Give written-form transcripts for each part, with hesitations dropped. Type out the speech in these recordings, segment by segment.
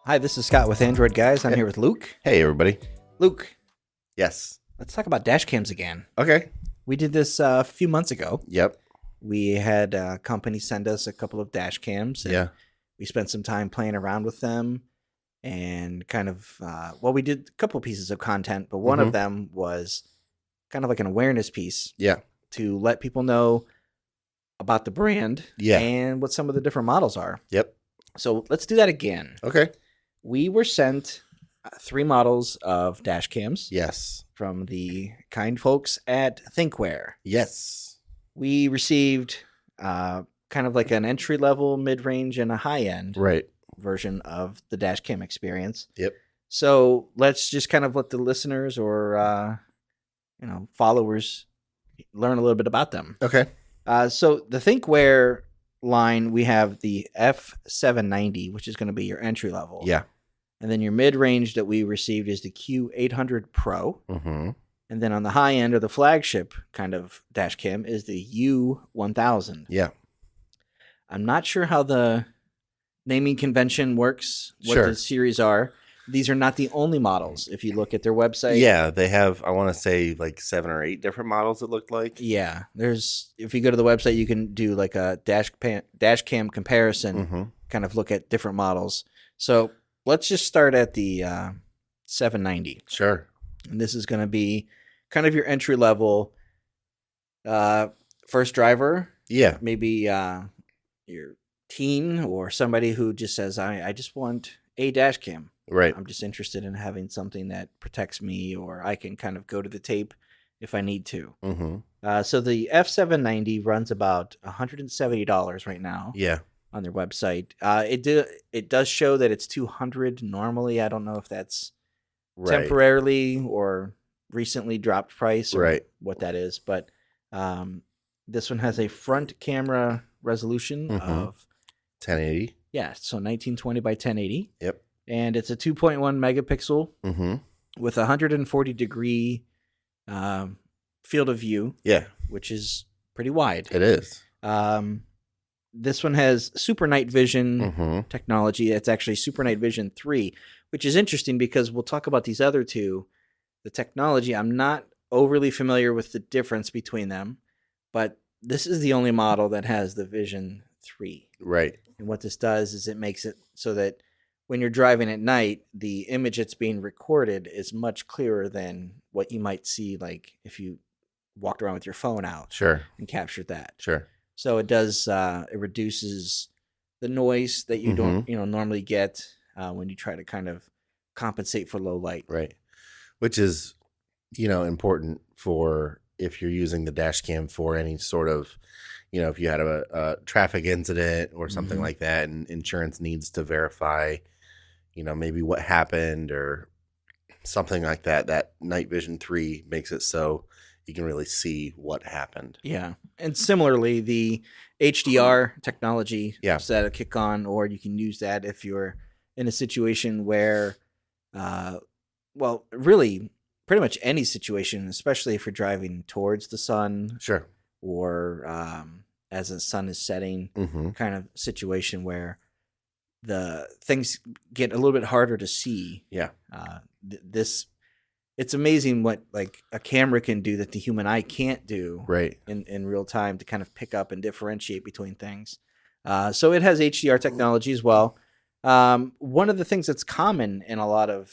Hi, this is Scott with Android Guys. I'm here with Luke. Hey, everybody. Luke, Yes. let's talk about dash cams again. Okay. We did this a few months ago. Yep. We had a company send us a couple of dash cams. And Yeah. we spent some time playing around with them and kind of, we did a couple pieces of content, but one of them was kind of like an awareness piece. Yeah. To let people know about the brand and what some of the different models are. Yep. So let's do that again. Okay. We were sent 3 models of dash cams. Yes. From the kind folks at Thinkware. Yes. We received kind of like an entry-level, mid-range, and a high-end version of the dash cam experience. Yep. So let's just kind of let the listeners or followers learn a little bit about them. Okay. So the Thinkware line, we have the F790, which is going to be your entry level. Yeah. And then your mid-range that we received is the Q800 Pro. Mm-hmm. And then on the high end, or the flagship kind of dash cam, is the U1000. Yeah. I'm not sure how the naming convention works, what the series are. These are not the only models. If you look at their website. Yeah, they have, I want to say, like 7 or 8 different models, it looked like. Yeah. If you go to the website, you can do like a dash cam comparison, kind of look at different models. So let's just start at the 790. Sure. And this is going to be kind of your entry level first driver. Yeah. Maybe your teen or somebody who just says, I just want a dash cam. Right. I'm just interested in having something that protects me, or I can kind of go to the tape if I need to. So the F790 runs about $170 right now. Yeah. On their website. It does show that it's $200 normally. I don't know if that's temporarily or recently dropped price or what that is, but this one has a front camera resolution of 1080. Yeah, so 1920 by 1080. Yep. And it's a 2.1 megapixel with a 140 degree field of view. Yeah. Which is pretty wide. It is. This one has super night vision technology. It's actually super night vision 3, which is interesting because we'll talk about these other two. The technology, I'm not overly familiar with the difference between them, but this is the only model that has the vision 3. Right. And what this does is it makes it so that when you're driving at night, the image that's being recorded is much clearer than what you might see like if you walked around with your phone out. Sure. And captured that. Sure. So it does. It reduces the noise that you don't, normally get when you try to kind of compensate for low light. Right, which is, important for if you're using the dash cam for any sort of, if you had a traffic incident or something like that, and insurance needs to verify, maybe what happened or something like that. That night vision 3 makes it so you can really see what happened. Yeah. And similarly, the HDR technology set a kick on, or you can use that if you're in a situation where, really pretty much any situation, especially if you're driving towards the sun. Sure. Or as the sun is setting kind of situation where the things get a little bit harder to see. Yeah. It's amazing what like a camera can do that the human eye can't do in real time to kind of pick up and differentiate between things. So it has HDR technology as well. One of the things that's common in a lot of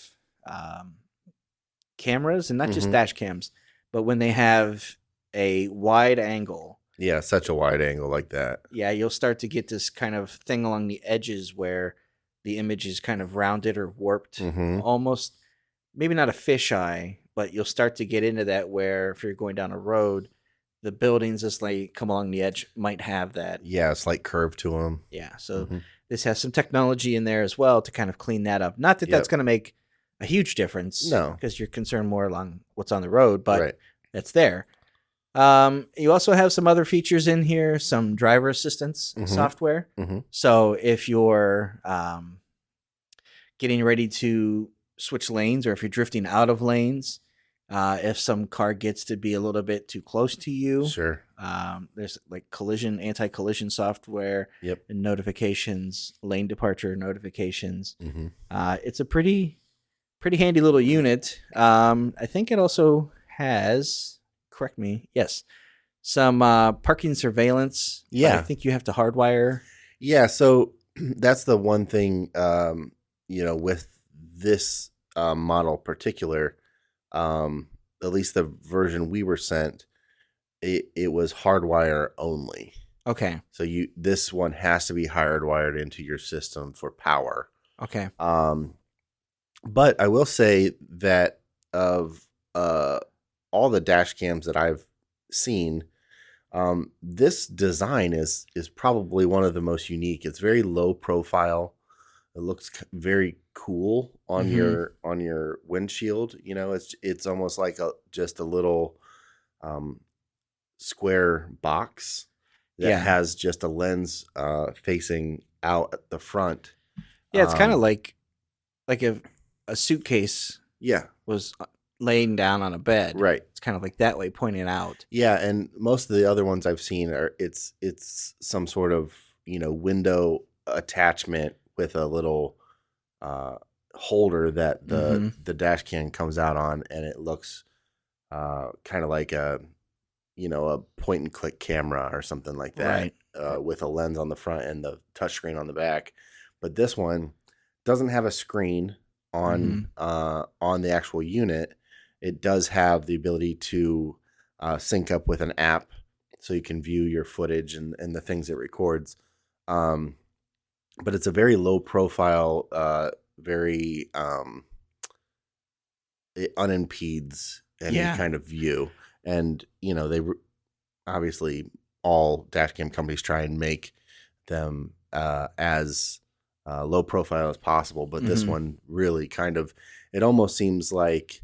cameras, and not just dash cams, but when they have a wide angle. Yeah, such a wide angle like that. Yeah, you'll start to get this kind of thing along the edges where the image is kind of rounded or warped, almost. Maybe not a fisheye, but you'll start to get into that where if you're going down a road, the buildings as they come along the edge might have that. Yeah, a slight curve to them. Yeah, so this has some technology in there as well to kind of clean that up. Not that that's going to make a huge difference. No. Because you're concerned more along what's on the road, but that's there. You also have some other features in here, some driver assistance software. So if you're getting ready to switch lanes, or if you're drifting out of lanes, If some car gets to be a little bit too close to you, Sure. there's like anti-collision software Yep. and notifications, lane departure notifications. Mm-hmm. It's a pretty handy little unit. I think it also has, correct me, yes, some parking surveillance. But Yeah. I think you have to hardwire. Yeah, so that's the one thing, with this model particular, at least the version we were sent, it was hardwire only. Okay. So this one has to be hardwired into your system for power. Okay. But I will say that of all the dash cams that I've seen, this design is probably one of the most unique. It's very low profile. It looks very cool on your windshield. It's almost like just a little square box that has just a lens facing out at the front. Yeah, it's kind of like if a suitcase was laying down on a bed. Right. It's kind of like that way, pointing out. Yeah, and most of the other ones I've seen it's some sort of window attachment with a little holder that the dash cam comes out on, and it looks kind of like a point and click camera or something like that, right. With a lens on the front and the touchscreen on the back. But this one doesn't have a screen on the actual unit. It does have the ability to sync up with an app, so you can view your footage and the things it records. But it's a very low profile, very it unimpedes any kind of view. And they obviously, all dash cam companies try and make them as low profile as possible, but this one really kind of, it almost seems like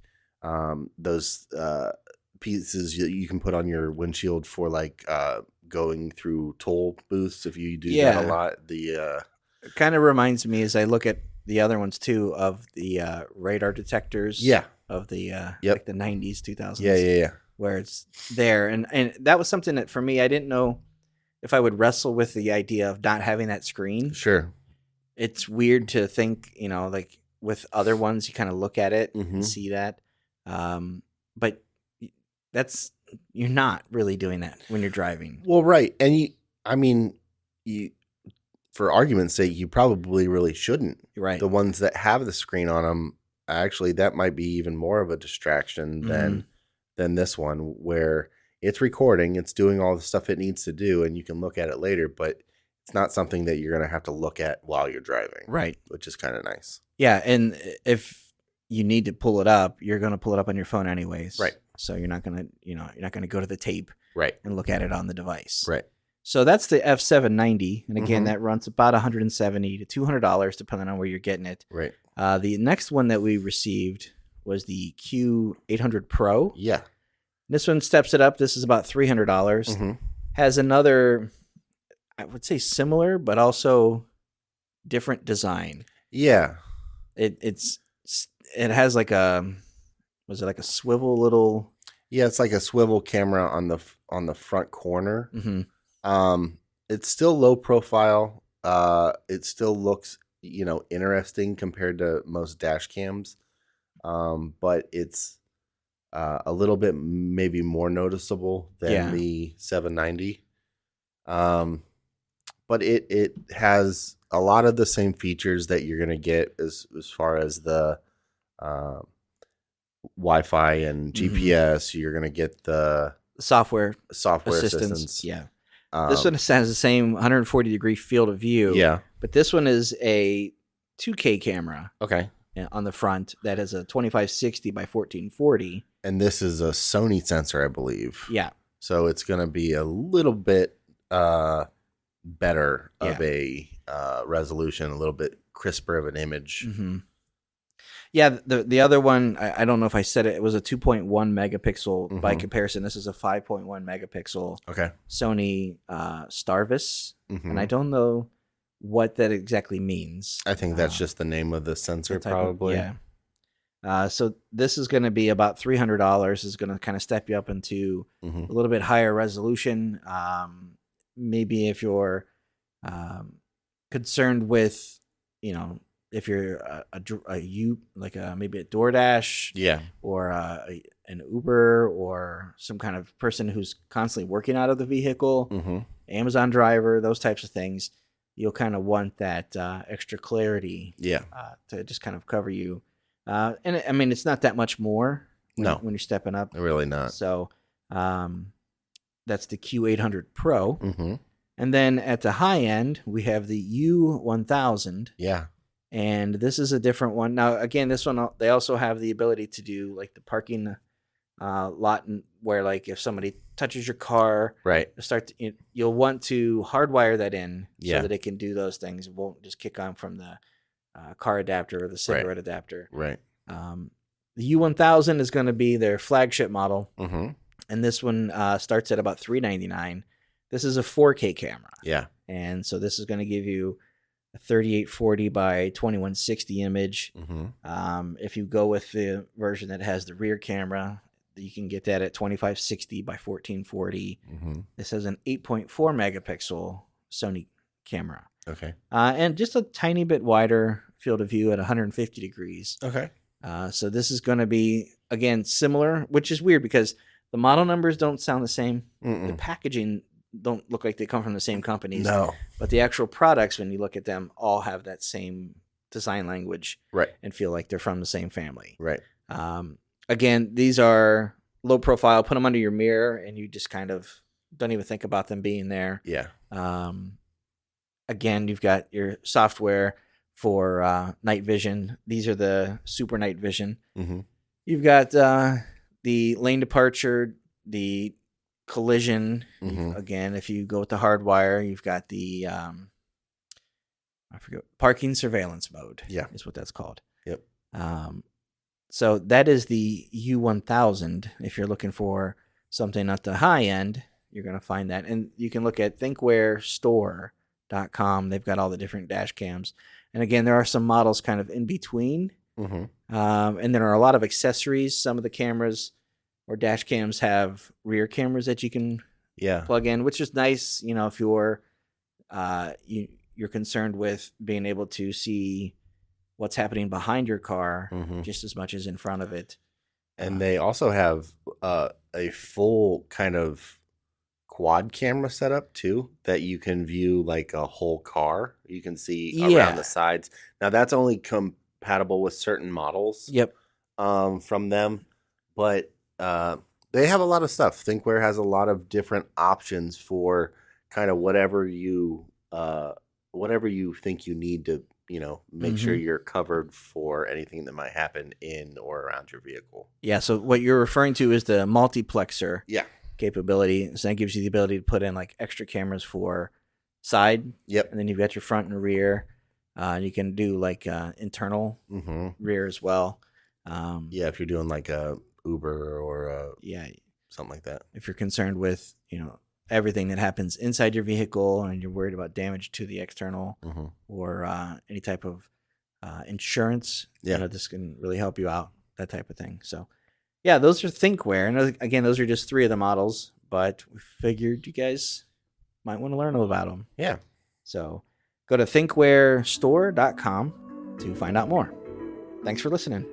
those pieces you can put on your windshield for like going through toll booths if you do that a lot. It kind of reminds me, as I look at the other ones too, of the radar detectors. Of the like the 90s, 2000s. Yeah. Where it's there, and that was something that for me, I didn't know if I would wrestle with the idea of not having that screen. Sure. It's weird to think, like with other ones, you kind of look at it and see that. But you're not really doing that when you're driving. Well, right. And you, for argument's sake, you probably really shouldn't. Right. The ones that have the screen on them, actually, that might be even more of a distraction than this one, where it's recording, it's doing all the stuff it needs to do, and you can look at it later, but it's not something that you're going to have to look at while you're driving. Right. Which is kind of nice. Yeah. And if you need to pull it up, you're going to pull it up on your phone anyways. Right. So you're not going to go to the tape and look at it on the device. Right. So that's the F790. And again, that runs about $170 to $200, depending on where you're getting it. Right. The next one that we received was the Q800 Pro. Yeah. This one steps it up. This is about $300. Has another, I would say similar, but also different design. Yeah. It has like was it like a swivel little? Yeah, it's like a swivel camera on the front corner. It's still low profile. It still looks, interesting compared to most dash cams. But it's a little bit maybe more noticeable than the 790. But it has a lot of the same features that you're going to get as far as the Wi-Fi and GPS. You're going to get the software assistance. Yeah. This one has the same 140-degree field of view. Yeah. But this one is a 2K camera. Okay. On the front that has a 2560 by 1440. And this is a Sony sensor, I believe. Yeah. So it's going to be a little bit better of a resolution, a little bit crisper of an image. Yeah, the other one, I don't know if I said it, it was a 2.1 megapixel by comparison. This is a 5.1 megapixel Sony Starvis. And I don't know what that exactly means. I think that's just the name of the sensor, probably. So this is going to be about $300. Is going to kind of step you up into a little bit higher resolution. Maybe if you're concerned with, if you're maybe a DoorDash, or an Uber, or some kind of person who's constantly working out of the vehicle, Amazon driver, those types of things, you'll kind of want that extra clarity, to just kind of cover you. And I mean, it's not that much more when you're stepping up. Really not. So that's the Q800 Pro. And then at the high end, we have the U1000. Yeah. And this is a different one. Now, again, this one, they also have the ability to do like the parking lot, where like if somebody touches your car, right, you'll want to hardwire that in so that it can do those things. It won't just kick on from the car adapter or the cigarette adapter. Right. The U1000 is going to be their flagship model. And this one starts at about $399. This is a 4K camera. Yeah. And so this is going to give you a 3840 by 2160 image. If you go with the version that has the rear camera, you can get that at 2560 by 1440. This has an 8.4 megapixel Sony camera. Okay. And just a tiny bit wider field of view at 150 degrees. Okay. So this is going to be, again, similar, which is weird because the model numbers don't sound the same. The packaging don't look like they come from the same companies. No. But the actual products, when you look at them, all have that same design language. Right. And feel like they're from the same family. Right. Again, these are low profile. Put them under your mirror and you just kind of don't even think about them being there. Yeah. Again, you've got your software for night vision. These are the super night vision. You've got the lane departure, the collision. Again, if you go with the hardwire, you've got the parking surveillance mode. Yeah, is what that's called. Yep. So that is the U1000. If you're looking for something at the high end, you're going to find that. And you can look at ThinkwareStore.com. They've got all the different dash cams. And again, there are some models kind of in between. And there are a lot of accessories. Some of the cameras or dash cams have rear cameras that you can plug in, which is nice. If you're you're concerned with being able to see what's happening behind your car just as much as in front of it. And they also have a full kind of quad camera setup too, that you can view like a whole car. You can see around the sides. Now that's only compatible with certain models. Yep. From them, but they have a lot of stuff. Thinkware has a lot of different options for kind of whatever you think you need to, make sure you're covered for anything that might happen in or around your vehicle. Yeah. So what you're referring to is the multiplexer. Yeah. Capability. So that gives you the ability to put in like extra cameras for side. Yep. And then you've got your front and rear. You can do like internal rear as well. If you're doing like a Uber or something like that. If you're concerned with everything that happens inside your vehicle and you're worried about damage to the external or any type of insurance, this can really help you out. That type of thing. So. Yeah, those are Thinkware. And again, those are just 3 of the models, but we figured you guys might want to learn about them. Yeah. So go to ThinkwareStore.com to find out more. Thanks for listening.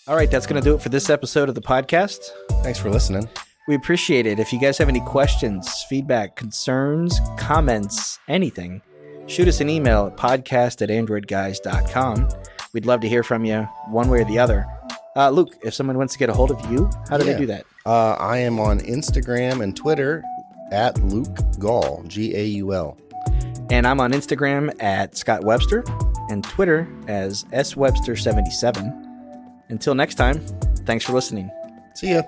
All right, that's going to do it for this episode of the podcast. Thanks for listening. We appreciate it. If you guys have any questions, feedback, concerns, comments, anything, shoot us an email at podcast@AndroidGuys.com. We'd love to hear from you one way or the other. Luke, if someone wants to get a hold of you, how do they do that? I am on Instagram and Twitter at Luke Gaul, Gaul. And I'm on Instagram at Scott Webster and Twitter as SWebster77. Until next time, thanks for listening. See ya.